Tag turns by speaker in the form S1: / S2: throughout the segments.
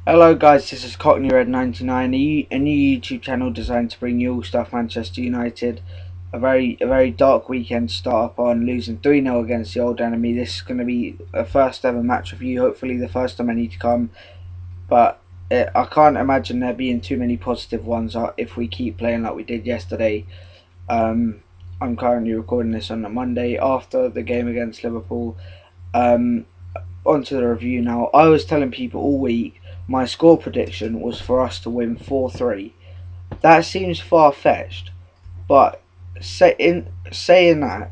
S1: Hello guys, this is Cockney Red 99, a new YouTube channel designed to bring you all stuff Manchester United. A very dark weekend to start up on, losing 3-0 against the old enemy. This is going to be a first ever match review, hopefully the first of many to come, but I can't imagine there being too many positive ones if we keep playing like we did yesterday. I'm currently recording this on a Monday after the game against Liverpool. Um, Onto the review now. I was telling people all week my score prediction was for us to win 4-3. That seems far-fetched, but saying that,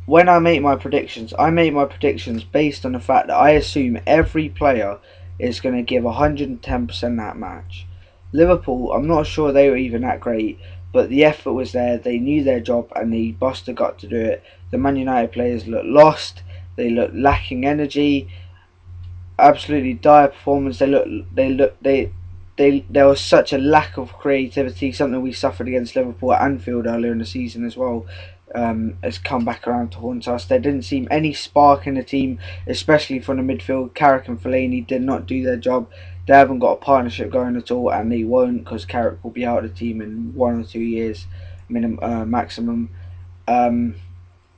S1: when I make my predictions based on the fact that I assume every player is going to give 110% that match. Liverpool, I'm not sure they were even that great, but the effort was there. They knew their job and they busted got to do it. The Man United players looked lost. They looked lacking energy. Absolutely dire performance. There was such a lack of creativity, something we suffered against Liverpool at Anfield earlier in the season as well. Has come back around to haunt us. There didn't seem any spark in the team, especially from the midfield. Carrick and Fellaini did not do their job. They haven't got a partnership going at all, and they won't, because Carrick will be out of the team in 1 or 2 years, maximum. Um,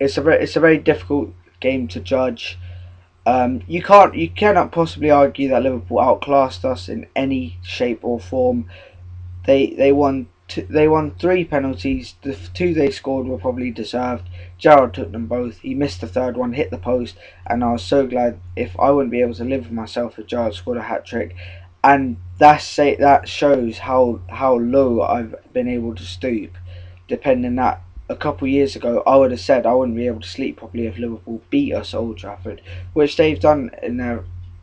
S1: it's a very difficult game to judge. You cannot possibly argue that Liverpool outclassed us in any shape or form. They won 3 penalties. The two they scored were probably deserved. Gerrard took them both. He missed the third one, hit the post, and I was so glad. If I wouldn't be able to live with myself if Gerrard scored a hat trick, and that shows how low I've been able to stoop, depending that a couple of years ago I would have said I wouldn't be able to sleep properly if Liverpool beat us at Old Trafford, which they've done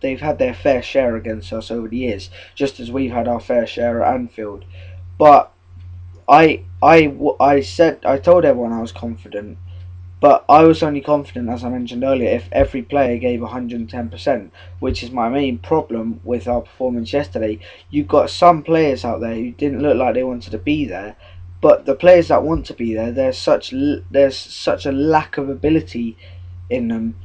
S1: they've had their fair share against us over the years, just as we've had our fair share at Anfield. But I told everyone I was confident, but I was only confident, as I mentioned earlier, if every player gave 110%, which is my main problem with our performance yesterday. You've got some players out there who didn't look like they wanted to be there, but the players that want to be there, there's such a lack of ability in them.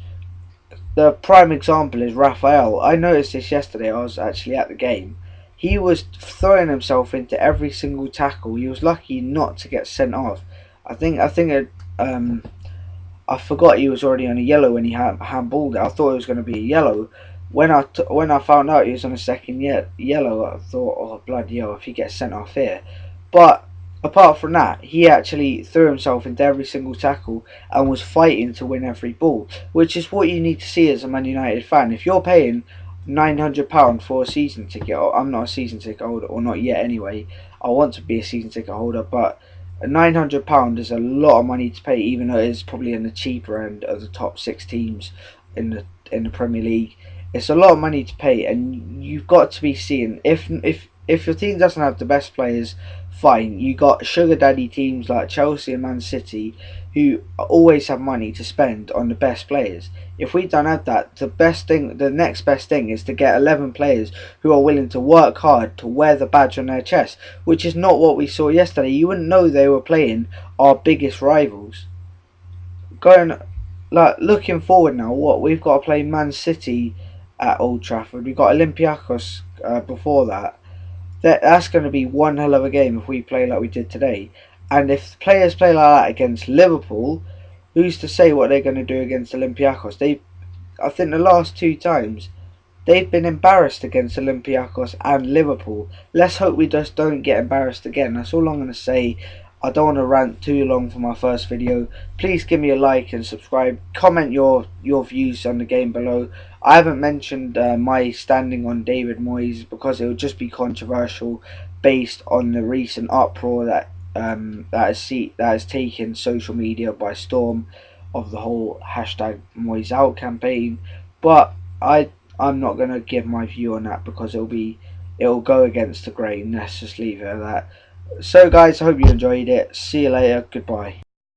S1: The prime example is Raphael. I noticed this yesterday. I was actually at the game. He was throwing himself into every single tackle. He was lucky not to get sent off. I think I forgot he was already on a yellow when he handballed it. I thought it was going to be a yellow. When I found out he was on a second yellow, I thought, oh bloody hell, if he gets sent off here. But apart from that, he actually threw himself into every single tackle and was fighting to win every ball, which is what you need to see as a Man United fan. If you're paying £900 for a season ticket, I'm not a season ticket holder, or not yet anyway. I want to be a season ticket holder, but £900 is a lot of money to pay, even though it is probably in the cheaper end of the top 6 teams in the Premier League. It's a lot of money to pay, and you've got to be seeing if your team doesn't have the best players, fine. You got sugar daddy teams like Chelsea and Man City who always have money to spend on the best players. If we don't have that, the next best thing is to get 11 players who are willing to work hard to wear the badge on their chest, which is not what we saw yesterday. You wouldn't know they were playing our biggest rivals. Going looking forward now, what we've got to play Man City at Old Trafford. We've got Olympiacos before that. That's going to be one hell of a game if we play like we did today. And if players play like that against Liverpool, who's to say what they're going to do against Olympiacos? I think the last 2 times they've been embarrassed against Olympiacos and Liverpool. Let's hope we just don't get embarrassed again. That's all I'm going to say. I don't want to rant too long for my first video. Please give me a like and subscribe. Comment your views on the game below. I haven't mentioned my standing on David Moyes because it would just be controversial based on the recent uproar that has taken social media by storm of the whole hashtag Moyes out campaign. But I'm not going to give my view on that because it'll go against the grain. Let's just leave it at that. So guys, I hope you enjoyed it. See you later. Goodbye.